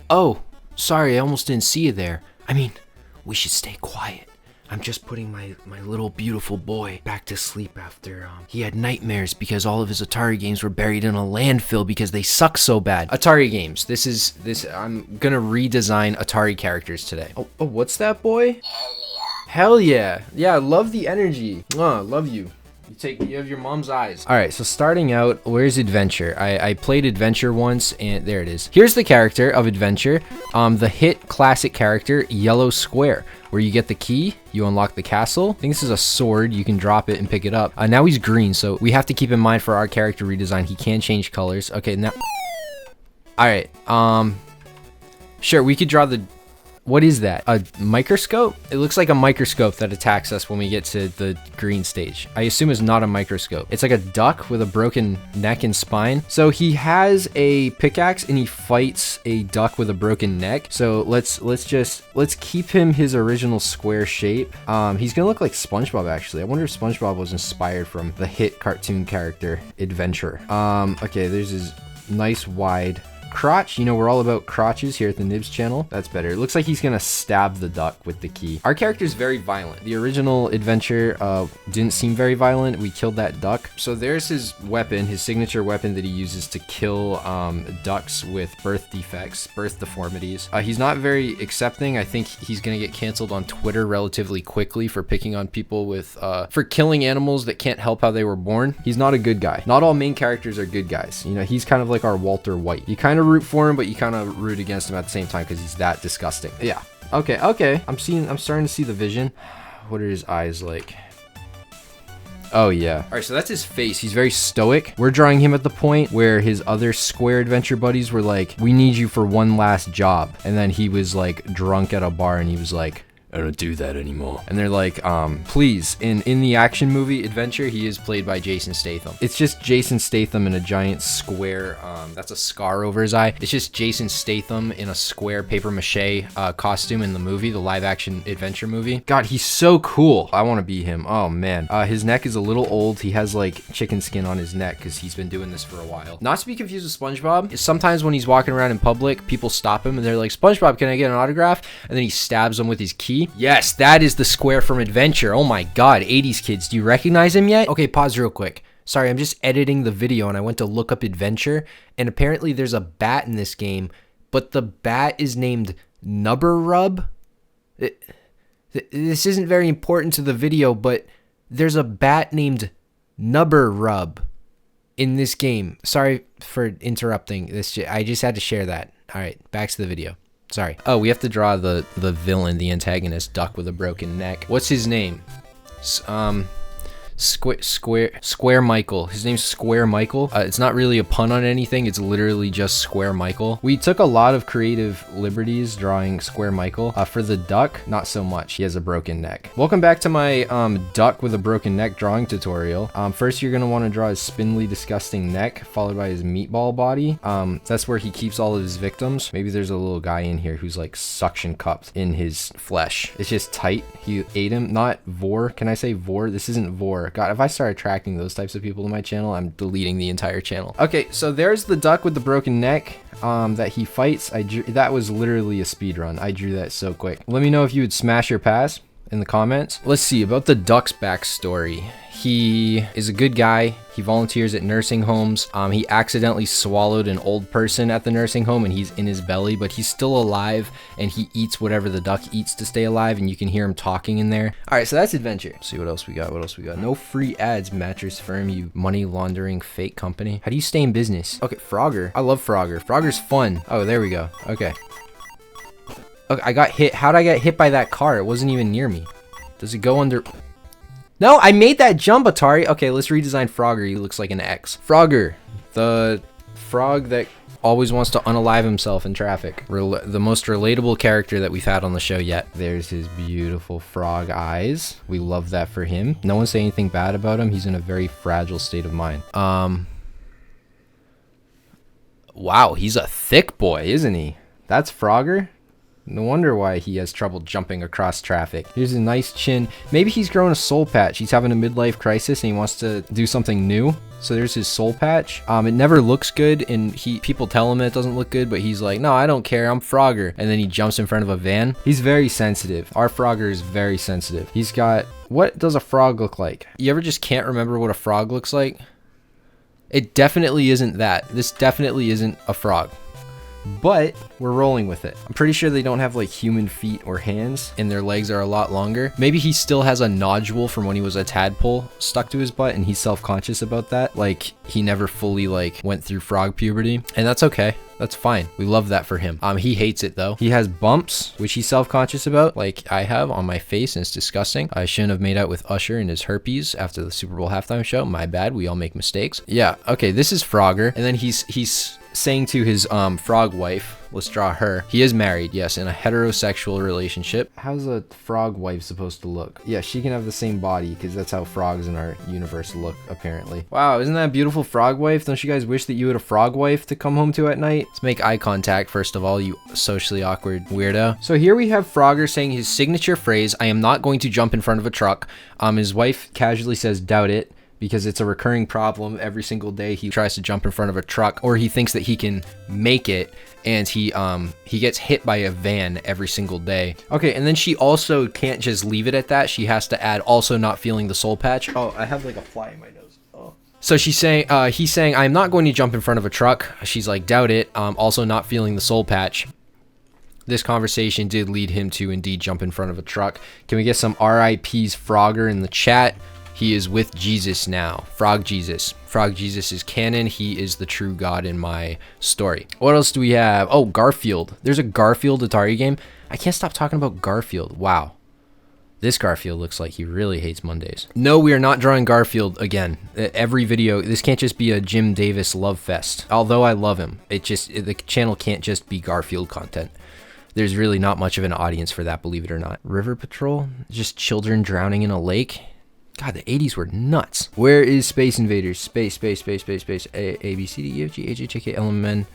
Oh, sorry, I almost didn't see you there. I mean, we should stay quiet. I'm just putting my little beautiful boy back to sleep after he had nightmares because all of his Atari games were buried in a landfill because they suck so bad. Atari games. I'm gonna redesign Atari characters today. Oh, what's that, boy? Hell yeah. Yeah, I love the energy. Love you. You have your mom's eyes. All right, so starting out, where's Adventure? I played Adventure once, and there it is. Here's the character of Adventure. The hit classic character, Yellow Square, where you get the key, you unlock the castle. I think this is a sword. You can drop it and pick it up. Now he's green, so we have to keep in mind for our character redesign, he can change colors. Okay, now... All right, sure, we could draw the... What is that? A microscope? It looks like a microscope that attacks us when we get to the green stage. I assume it's not a microscope. It's like a duck with a broken neck and spine. So he has a pickaxe and he fights a duck with a broken neck. So let's keep him his original square shape. He's gonna look like SpongeBob actually. I wonder if SpongeBob was inspired from the hit cartoon character Adventure. Okay, there's his nice wide crotch. You know, we're all about crotches here at the Nibs channel. That's better. It looks like he's gonna stab the duck with the key. Our character is very violent. The original Adventure didn't seem very violent. We killed that duck. So there's his weapon, his signature weapon that he uses to kill ducks with birth defects, birth deformities. He's not very accepting. I think he's gonna get canceled on Twitter relatively quickly for picking on people with for killing animals that can't help how they were born. He's not a good guy. Not all main characters are good guys. You know, he's kind of like our Walter White. You kind of root for him, but you kind of root against him at the same time because he's that disgusting. Yeah. Okay. I'm starting to see the vision. What are his eyes like? Oh yeah. All right, so that's his face. He's very stoic. We're drawing him at the point where his other square adventure buddies were like, we need you for one last job. And then he was like drunk at a bar and he was like, I don't do that anymore. And they're like, please. In the action movie Adventure, he is played by Jason Statham. It's just Jason Statham in a giant square, that's a scar over his eye. It's just Jason Statham in a square paper mache costume in the movie, the live action Adventure movie. God, he's so cool. I want to be him. Oh man. His neck is a little old. He has like chicken skin on his neck because he's been doing this for a while. Not to be confused with SpongeBob. Sometimes when he's walking around in public, people stop him and they're like, SpongeBob, can I get an autograph? And then he stabs them with his key. Yes, that is the square from Adventure. Oh my god, 80s kids, do you recognize him yet? Okay, pause real quick. Sorry, I'm just editing the video and I went to look up Adventure, and apparently there's a bat in this game, but the bat is named Nubberrub. This isn't very important to the video, but there's a bat named Nubberrub in this game. Sorry for interrupting this. I just had to share that. All right, back to the video. Sorry. Oh, we have to draw the villain, the antagonist, duck with a broken neck. What's his name? Square Michael. His name's Square Michael. It's not really a pun on anything. It's literally just Square Michael. We took a lot of creative liberties drawing Square Michael. For the duck, not so much. He has a broken neck. Welcome back to my duck with a broken neck drawing tutorial. First, you're gonna want to draw his spindly, disgusting neck, followed by his meatball body. That's where he keeps all of his victims. Maybe there's a little guy in here who's like suction cupped in his flesh. It's just tight. He ate him. Not vor. Can I say vor? This isn't vor. God, if I start attracting those types of people to my channel, I'm deleting the entire channel. Okay, so there's the duck with the broken neck that he fights. That was literally a speed run. I drew that so quick. Let me know if you would smash or pass in the comments. Let's see about the duck's backstory. He is a good guy. He volunteers at nursing homes. He accidentally swallowed an old person at the nursing home and he's in his belly, but he's still alive and he eats whatever the duck eats to stay alive, and you can hear him talking in there. All right, so that's Adventure. Let's see what else we got. No free ads, Mattress Firm, you money laundering fake company. How do you stay in business? Okay, Frogger. I love Frogger. Frogger's fun. Oh, there we go. Okay, I got hit. How'd I get hit by that car? It wasn't even near me. Does it go under? No, I made that jump, Atari. Okay, let's redesign Frogger. He looks like an X. Frogger, the frog that always wants to unalive himself in traffic. The most relatable character that we've had on the show yet. There's his beautiful frog eyes. We love that for him. No one say anything bad about him. He's in a very fragile state of mind. Wow, he's a thick boy, isn't he? That's Frogger. No wonder why he has trouble jumping across traffic. Here's a nice chin. Maybe he's growing a soul patch. He's having a midlife crisis and he wants to do something new. So there's his soul patch. It never looks good, and people tell him it doesn't look good, but he's like, no, I don't care, I'm Frogger. And then he jumps in front of a van. He's very sensitive. Our Frogger is very sensitive. He's got, what does a frog look like? You ever just can't remember what a frog looks like? It definitely isn't that. This definitely isn't a frog. But we're rolling with it. I'm pretty sure they don't have like human feet or hands, and their legs are a lot longer. Maybe he still has a nodule from when he was a tadpole stuck to his butt, and he's self-conscious about that. Like he never fully like went through frog puberty, and that's okay. That's fine. We love that for him. He hates it though. He has bumps, which he's self-conscious about, like I have on my face, and it's disgusting. I shouldn't have made out with Usher and his herpes after the Super Bowl halftime show. My bad. We all make mistakes. Yeah. Okay. This is Frogger, and then he's saying to his frog wife, let's draw her. He is married, yes, in a heterosexual relationship. How's a frog wife supposed to look? Yeah, she can have the same body because that's how frogs in our universe look, apparently. Wow, isn't that a beautiful frog wife? Don't you guys wish that you had a frog wife to come home to at night? Let's make eye contact first of all, you socially awkward weirdo. So here we have Frogger saying his signature phrase, I am not going to jump in front of a truck. His wife casually says, doubt it, because it's a recurring problem. Every single day he tries to jump in front of a truck, or he thinks that he can make it, and he gets hit by a van every single day. Okay, and then she also can't just leave it at that. She has to add also not feeling the soul patch. Oh, I have like a fly in my nose. Oh. So he's saying, I'm not going to jump in front of a truck. She's like, doubt it. Also not feeling the soul patch. This conversation did lead him to indeed jump in front of a truck. Can we get some RIPs Frogger in the chat? He is with Jesus now. Frog Jesus. Frog Jesus is canon. He is the true God in my story. What else do we have? Oh, Garfield. There's a Garfield Atari game. I can't stop talking about Garfield. Wow. This Garfield looks like he really hates Mondays. No, we are not drawing Garfield again. Every video, this can't just be a Jim Davis love fest. Although I love him, the channel can't just be Garfield content. There's really not much of an audience for that, believe it or not. River Patrol? Just children drowning in a lake? God, the 80s were nuts. Where is Space Invaders? Space. A, B, C, D, E, F, G, H, I, J, K, L, M, N,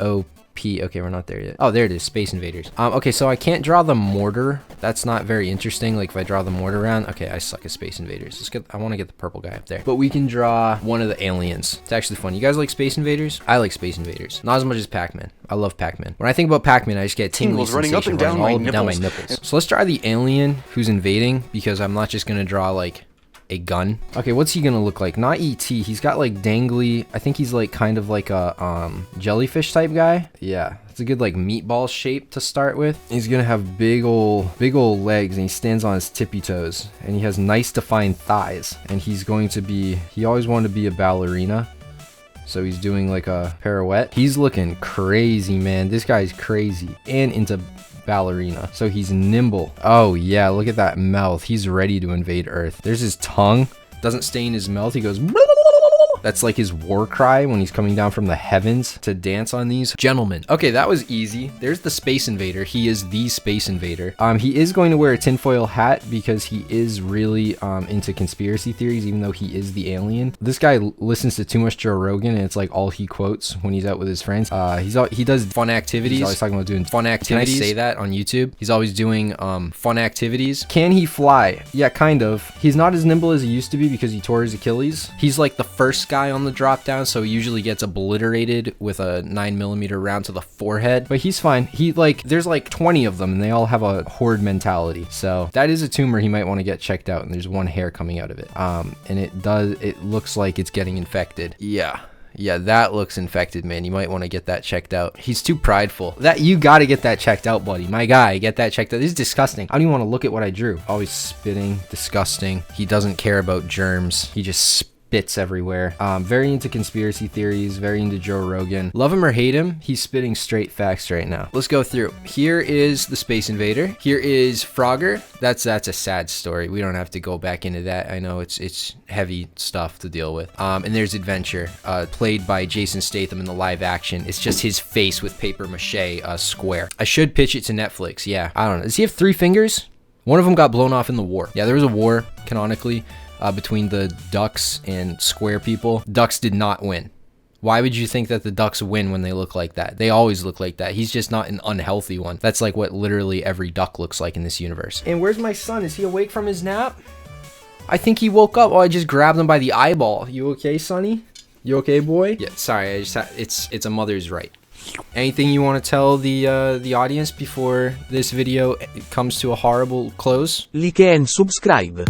O, P. Okay, we're not there yet. Oh, there it is. Space Invaders. Okay, so I can't draw the mortar. That's not very interesting. Like if I draw the mortar around, okay, I suck at Space Invaders. I want to get the purple guy up there. But we can draw one of the aliens. It's actually fun. You guys like Space Invaders? I like Space Invaders. Not as much as Pac-Man. I love Pac-Man. When I think about Pac-Man, I just get tingles running up and down my nipples. So let's draw the alien who's invading, because I'm not just gonna draw like a gun. Okay, what's he gonna look like? Not E.T. He's got like dangly, I think he's like kind of like a jellyfish type guy. Yeah, it's a good like meatball shape to start with. He's gonna have big old legs, and he stands on his tippy toes, and he has nice defined thighs, and he always wanted to be a ballerina. So he's doing like a pirouette. He's looking crazy, man. This guy's crazy and into ballerina. So he's nimble. Oh yeah, look at that mouth. He's ready to invade Earth. There's his tongue. Doesn't stay in his mouth. He goes That's like his war cry when he's coming down from the heavens to dance on these gentlemen. Okay, that was easy. There's the Space Invader. He is the Space Invader. He is going to wear a tinfoil hat because he is really into conspiracy theories, even though he is the alien. This guy listens to too much Joe Rogan, and it's like all he quotes when he's out with his friends. He does fun activities. He's always talking about doing fun activities. Can I say that on YouTube? He's always doing fun activities. Can he fly? Yeah, kind of. He's not as nimble as he used to be because he tore his Achilles. He's like the first guy on the drop down, so he usually gets obliterated with a 9mm round to the forehead, but he's fine. There's like 20 of them, and they all have a horde mentality. So that is a tumor he might want to get checked out, and there's one hair coming out of it. And it looks like it's getting infected. Yeah, that looks infected, man. You might want to get that checked out. He's too prideful. You got to get that checked out, buddy. My guy, get that checked out. This is disgusting. I don't even want to look at what I drew. Always spitting. Disgusting. He doesn't care about germs. He just spits everywhere. Very into conspiracy theories. Very into Joe Rogan. Love him or hate him, he's spitting straight facts right now. Let's go through. Here is the Space Invader. Here is Frogger. That's a sad story. We don't have to go back into that. I know it's heavy stuff to deal with. And there's Adventure, played by Jason Statham in the live action. It's just his face with paper mache square. I should pitch it to Netflix. Yeah, I don't know. Does he have 3 fingers? One of them got blown off in the war. Yeah, there was a war canonically between the Ducks and Square people. Ducks did not win. Why would you think that the ducks win when they look like that? They always look like that. He's just not an unhealthy one. That's like what literally every duck looks like in this universe. And where's my son? Is he awake from his nap? I think he woke up. Oh, I just grabbed him by the eyeball. You okay, Sonny? You okay, boy? Yeah, sorry. It's a mother's right. Anything you want to tell the audience before this video comes to a horrible close? Like and subscribe.